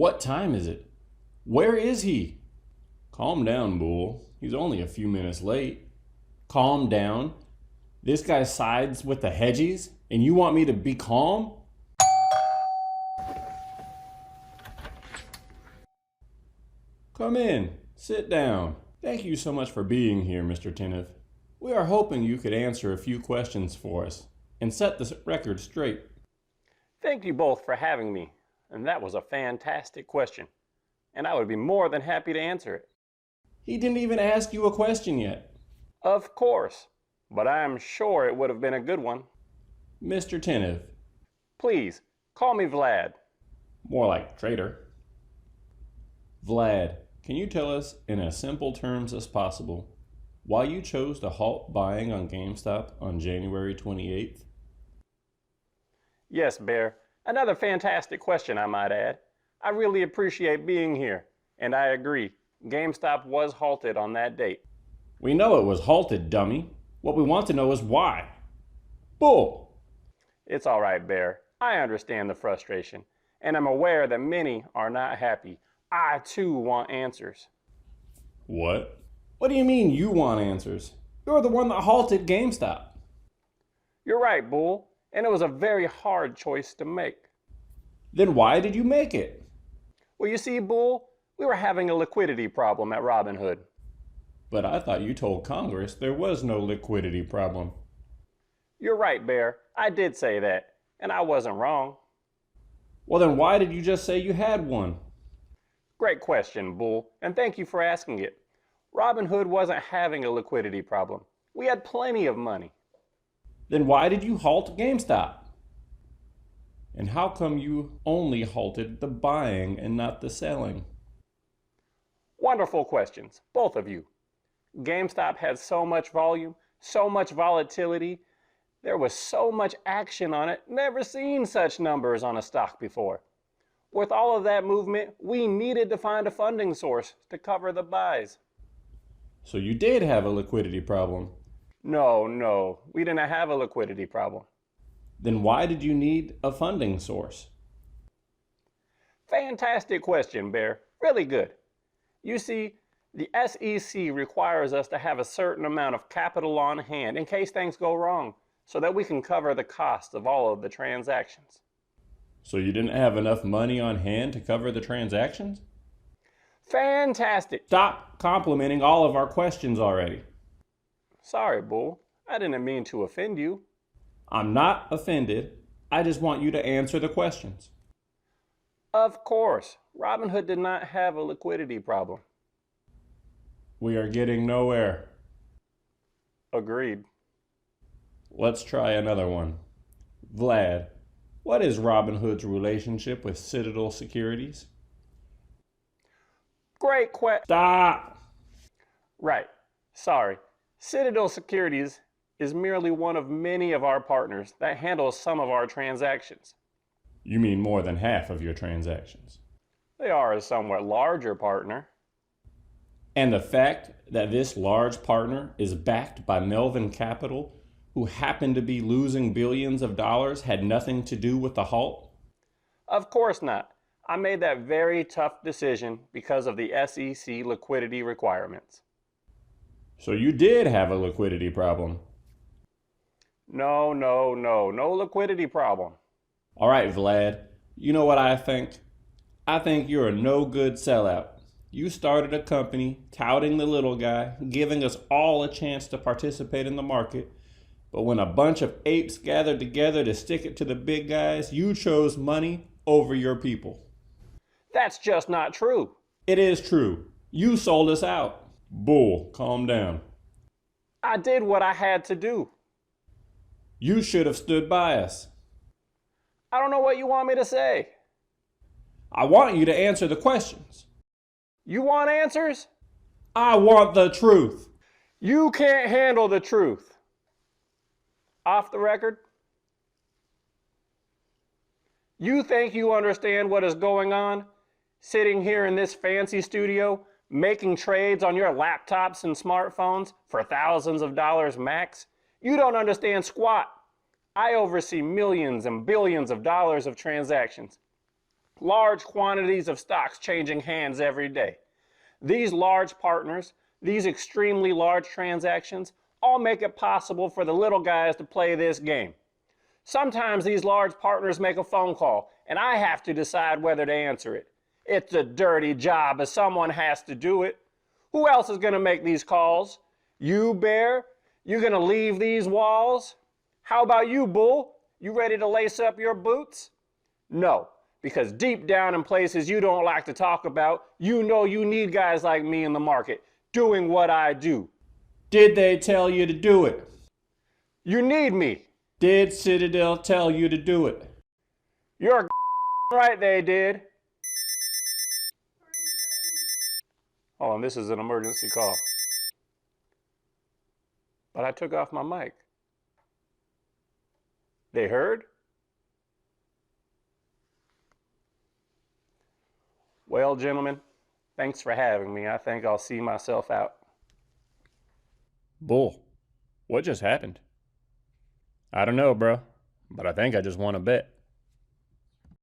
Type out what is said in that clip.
What time is it? Where is he? Calm down, Bull. He's only a few minutes late. Calm down. This guy sides with the hedgies, and you want me to be calm? Come in. Sit down. Thank you so much for being here, Mr. Tenev. We are hoping you could answer a few questions for us and set the record straight. Thank you both for having me, and that was a fantastic question, and I would be more than happy to answer it. He didn't even ask you a question yet. Of course, but I am sure it would have been a good one. Mr. Tenev. Please, call me Vlad. More like traitor. Vlad, can you tell us in as simple terms as possible why you chose to halt buying on Gamestop on January 28th? Yes, Bear. Another fantastic question, I might add. I really appreciate being here, and I agree. GameStop was halted on that date. We know it was halted, dummy. What we want to know is why. Bull! It's all right, Bear. I understand the frustration, and I'm aware that many are not happy. I, too, want answers. What? What do you mean you want answers? You're the one that halted GameStop. You're right, Bull, and it was a very hard choice to make. Then why did you make it? Well, you see, Bull, we were having a liquidity problem at Robinhood. But I thought you told Congress there was no liquidity problem. You're right, Bear. I did say that, and I wasn't wrong. Well, then why did you just say you had one? Great question, Bull, and thank you for asking it. Robinhood wasn't having a liquidity problem. We had plenty of money. Then why did you halt GameStop? And how come you only halted the buying and not the selling? Wonderful questions, both of you. GameStop had so much volume, so much volatility. There was so much action on it. Never seen such numbers on a stock before. With all of that movement, we needed to find a funding source to cover the buys. So you did have a liquidity problem. No, we didn't have a liquidity problem. Then why did you need a funding source? Fantastic question, Bear. Really good. You see, the SEC requires us to have a certain amount of capital on hand in case things go wrong, so that we can cover the cost of all of the transactions. So you didn't have enough money on hand to cover the transactions? Fantastic. Stop complimenting all of our questions already. Sorry, Bull. I didn't mean to offend you. I'm not offended. I just want you to answer the questions. Of course, Robinhood did not have a liquidity problem. We are getting nowhere. Agreed. Let's try another one. Vlad, what is Robinhood's relationship with Citadel Securities? Great question. Stop! Right. Sorry. Citadel Securities is merely one of many of our partners that handles some of our transactions. You mean more than half of your transactions. They are a somewhat larger partner. And the fact that this large partner is backed by Melvin Capital, who happened to be losing billions of dollars, had nothing to do with the halt? Of course not. I made that very tough decision because of the SEC liquidity requirements. So you did have a liquidity problem. No liquidity problem. All right, Vlad, you know what I think? I think you're a no-good sellout. You started a company touting the little guy, giving us all a chance to participate in the market. But when a bunch of apes gathered together to stick it to the big guys, you chose money over your people. That's just not true. It is true. You sold us out. Bull, calm down. I did what I had to do. You should have stood by us. I don't know what you want me to say. I want you to answer the questions. You want answers? I want the truth. You can't handle the truth. Off the record? You think you understand what is going on? Sitting here in this fancy studio, making trades on your laptops and smartphones for thousands of dollars max? You don't understand squat. I oversee millions and billions of dollars of transactions. Large quantities of stocks changing hands every day. These large partners, these extremely large transactions, all make it possible for the little guys to play this game. Sometimes these large partners make a phone call, and I have to decide whether to answer it. It's a dirty job, but someone has to do it. Who else is going to make these calls? You, Bear? You going to leave these walls? How about you, Bull? You ready to lace up your boots? No, because deep down in places you don't like to talk about, you know you need guys like me in the market, doing what I do. Did they tell you to do it? You need me. Did Citadel tell you to do it? You're right, they did. Hold on, this is an emergency call. But I took off my mic. They heard? Well, gentlemen, thanks for having me. I think I'll see myself out. Bull, what just happened? I don't know, bro, but I think I just won a bet.